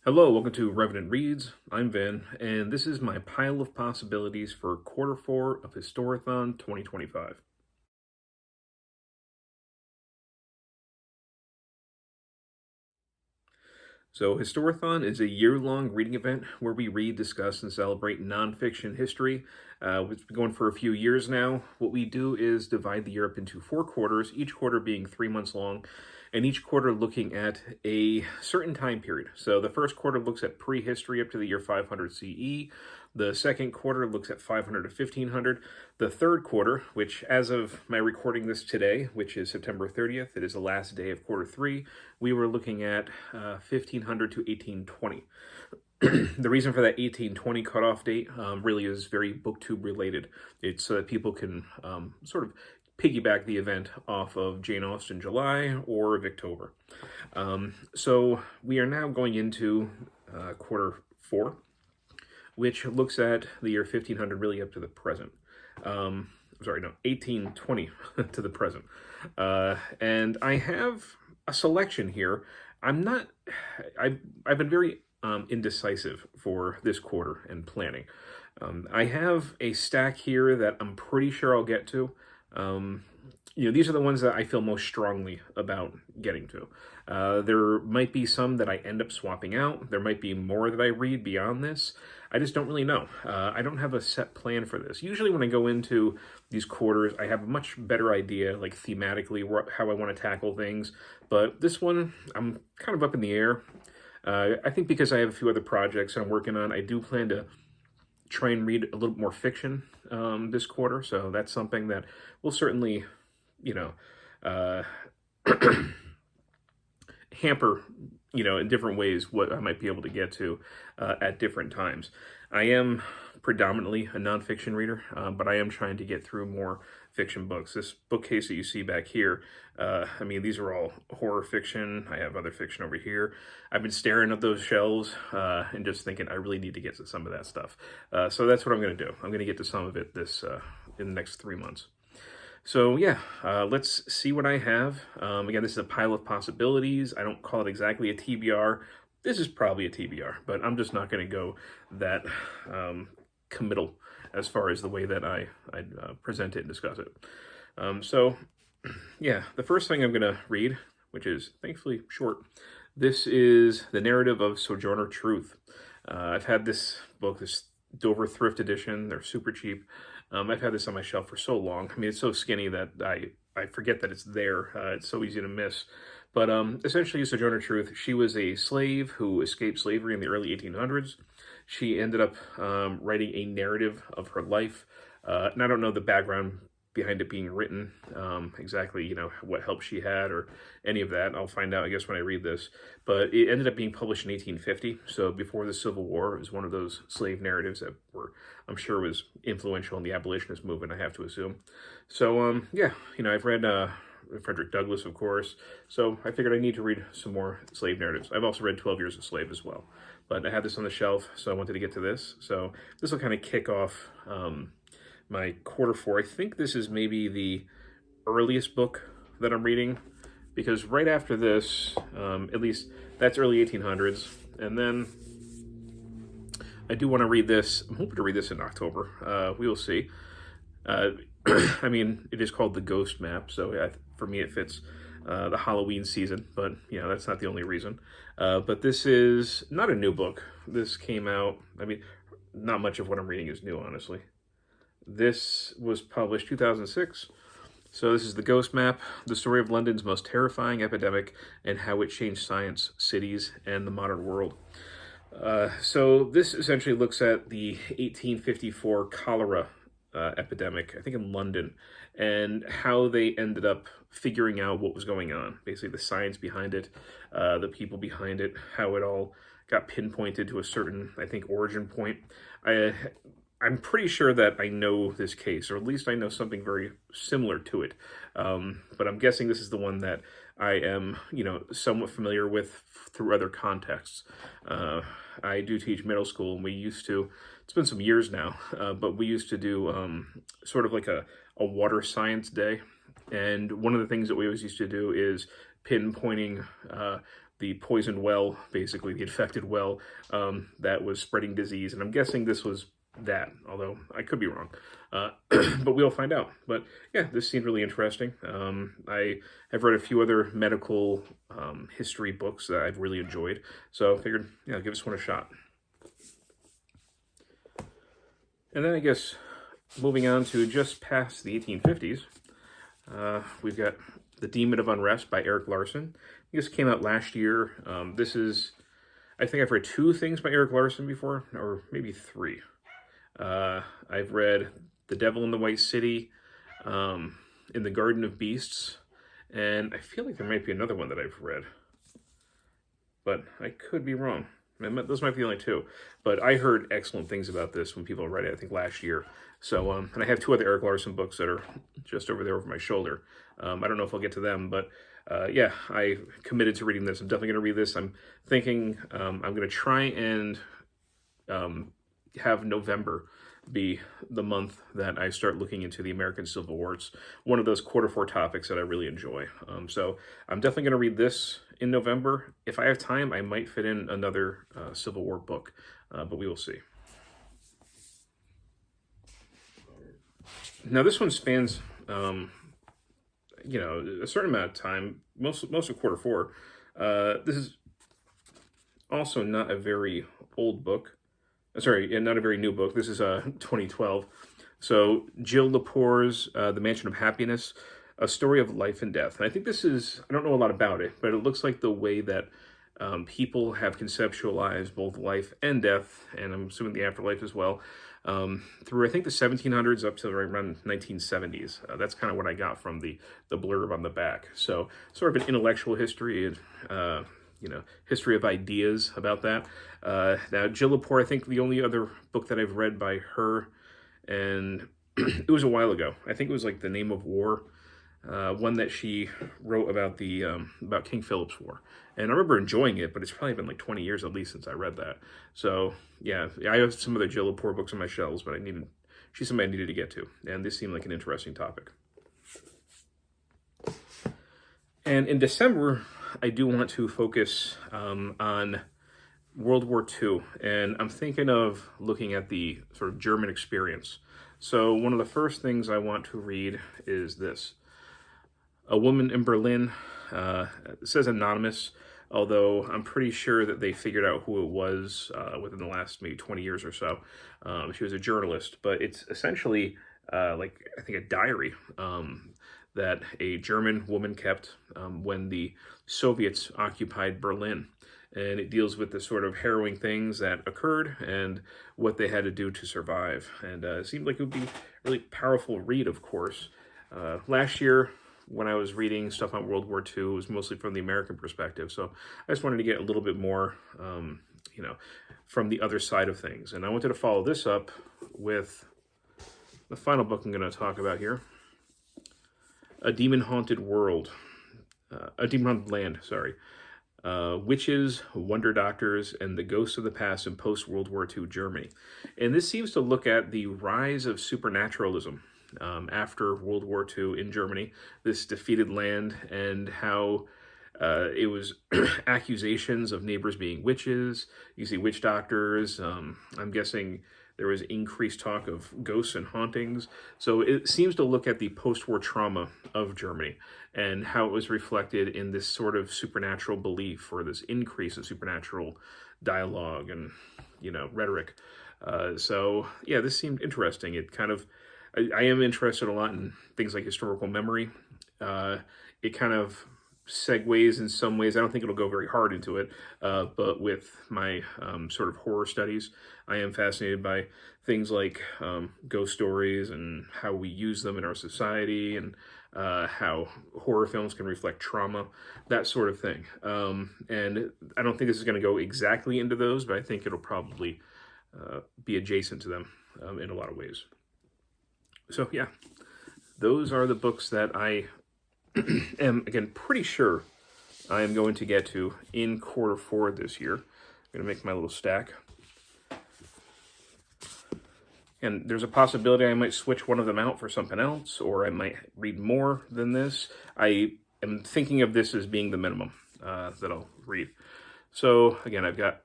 Hello, welcome to Revenant Reads. I'm Vin, and this is my pile of possibilities for quarter 4 of Historathon 2025. So, Historathon is a year-long reading event where we read, discuss, and celebrate nonfiction history. It's been going for a few years now. What we do is divide the year up into 4 quarters, each quarter being 3 months long, and each quarter looking at a certain time period. So, the first quarter looks at prehistory up to the year 500 CE. The second quarter looks at 500 to 1500. The third quarter, which as of my recording this today, which is September 30th, it is the last day of quarter 3, we were looking at 1500 to 1820. The reason for that 1820 cutoff date really is very booktube related. It's so that people can sort of piggyback the event off of Jane Austen July or Victober. So we are now going into quarter 4, which looks at the year 1500 really up to the present. 1820 to the present. And I have a selection here. I've been very indecisive for this quarter and planning. I have a stack here that I'm pretty sure I'll get to. These are the ones that I feel most strongly about getting to. There might be some that I end up swapping out. There might be more that I read beyond this. I just don't really know. I don't have a set plan for this. Usually when I go into these quarters, I have a much better idea, like thematically, how I want to tackle things. But this one, I'm kind of up in the air. I think because I have a few other projects I'm working on, I do plan to try and read a little more fiction this quarter. So that's something that will certainly, hamper, in different ways what I might be able to get to at different times. I am predominantly a nonfiction reader, but I am trying to get through more fiction books. This bookcase that you see back here, these are all horror fiction. I have other fiction over here. I've been staring at those shelves and just thinking I really need to get to some of that stuff. So that's what I'm going to do. I'm going to get to some of it this in the next 3 months. So yeah, let's see what I have. Again, this is a pile of possibilities. I don't call it exactly a TBR. This is probably a TBR, but I'm just not going to go that committal as far as the way that I present it and discuss it. So yeah, the first thing I'm going to read, which is thankfully short, this is the narrative of Sojourner Truth. I've had this book, this Dover Thrift Edition. They're super cheap. I've had this on my shelf for so long. It's so skinny that I forget that it's there. It's so easy to miss. But essentially, Sojourner Truth, she was a slave who escaped slavery in the early 1800s. She ended up writing a narrative of her life. And I don't know the background behind it being written, exactly, what help she had or any of that. I'll find out, I guess, when I read this. But it ended up being published in 1850, so before the Civil War. It was one of those slave narratives that I'm sure was influential in the abolitionist movement, I have to assume. So, I've read Frederick Douglass, of course, so I figured I need to read some more slave narratives. I've also read 12 Years a Slave as well, but I had this on the shelf, so I wanted to get to this. So this will kind of kick off my quarter 4. I think this is maybe the earliest book that I'm reading, because right after this, at least that's early 1800s, and then I do want to read this. I'm hoping to read this in October. We will see. It is called The Ghost Map, so for me it fits the Halloween season, but that's not the only reason. But this is not a new book. This came out, not much of what I'm reading is new, honestly. This was published 2006. So this is The Ghost Map, the story of London's most terrifying epidemic and how it changed science, cities, and the modern world. So this essentially looks at the 1854 cholera epidemic, I think in London, and how they ended up figuring out what was going on. Basically the science behind it, the people behind it, how it all got pinpointed to a certain, I think, origin point. I'm pretty sure that I know this case, or at least I know something very similar to it. But I'm guessing this is the one that I am, somewhat familiar with through other contexts. I do teach middle school, and we used to, it's been some years now, but we used to do sort of like a water science day. And one of the things that we always used to do is pinpointing the poisoned well, basically the infected well, that was spreading disease. And I'm guessing this was that, although I could be wrong. But we'll find out. But yeah, this seemed really interesting. I have read a few other medical history books that I've really enjoyed. So I figured, yeah, give this one a shot. And then I guess moving on to just past the 1850s, we've got The Demon of Unrest by Erik Larson. This came out last year. This is, I think I've read 2 things by Erik Larson before, or maybe 3. I've read The Devil in the White City, In the Garden of Beasts, and I feel like there might be another one that I've read, but I could be wrong. Those might be the only 2, but I heard excellent things about this when people read it, I think, last year. So, and I have 2 other Erik Larson books that are just over there over my shoulder. I don't know if I'll get to them, but yeah, I committed to reading this. I'm definitely going to read this. I'm thinking I'm going to try and have November be the month that I start looking into the American Civil War. It's one of those quarter-4 topics that I really enjoy. So I'm definitely going to read this in November. If I have time, I might fit in another Civil War book, but we will see. Now this one spans, you know, a certain amount of time, most of quarter-4. This is also not a very old book. Sorry, not a very new book. This is 2012. So Jill Lepore's The Mansion of Happiness, A Story of Life and Death. And I think this is, I don't know a lot about it, but it looks like the way that people have conceptualized both life and death, and I'm assuming the afterlife as well, through I think the 1700s up to around 1970s. That's kind of what I got from the blurb on the back. So sort of an intellectual history, you know, history of ideas about that. Now, Jill Lepore, I think the only other book that I've read by her, and it was a while ago. I think it was like The Name of War, one that she wrote about the about King Philip's War. And I remember enjoying it, but it's probably been like 20 years at least since I read that. So yeah, I have some of the Jill Lepore books on my shelves, but she's somebody I needed to get to, and this seemed like an interesting topic. And in December, I do want to focus on World War II, and I'm thinking of looking at the sort of German experience. So one of the first things I want to read is this. A Woman in Berlin. It says anonymous, although I'm pretty sure that they figured out who it was within the last maybe 20 years or so. She was a journalist, but it's essentially like, I think, a diary that a German woman kept when the Soviets occupied Berlin. And it deals with the sort of harrowing things that occurred and what they had to do to survive. And it seemed like it would be a really powerful read, of course. Last year, when I was reading stuff on World War II, it was mostly from the American perspective. So I just wanted to get a little bit more, you know, from the other side of things. And I wanted to follow this up with the final book I'm going to talk about here. A Demon-Haunted World. A Demon-Haunted Land, sorry. Witches, Wonder Doctors, and the Ghosts of the Past in Post-World War II Germany. And this seems to look at the rise of supernaturalism after World War II in Germany, this defeated land, and how it was accusations of neighbors being witches. You see witch doctors. I'm guessing there was increased talk of ghosts and hauntings. So it seems to look at the post-war trauma of Germany and how it was reflected in this sort of supernatural belief, or this increase of supernatural dialogue and, you know, rhetoric. So yeah, this seemed interesting. It kind of, I am interested a lot in things like historical memory. It kind of segues in some ways. I don't think it'll go very hard into it, but with my sort of horror studies, I am fascinated by things like ghost stories and how we use them in our society, and how horror films can reflect trauma, that sort of thing. And I don't think this is going to go exactly into those, but I think it'll probably be adjacent to them in a lot of ways. So yeah, those are the books that I am, again, pretty sure I am going to get to in Q4 this year. I'm going to make my little stack. And there's a possibility I might switch one of them out for something else, or I might read more than this. I am thinking of this as being the minimum. that I'll read. So again, I've got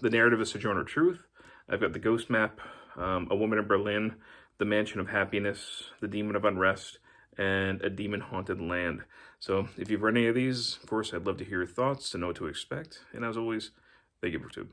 The Narrative of Sojourner Truth. I've got The Ghost Map, A Woman in Berlin, The Mansion of Happiness, The Demon of Unrest, and A Demon Haunted Land. So if you've read any of these, of course, I'd love to hear your thoughts, to know what to expect. And as always, thank you for tuning.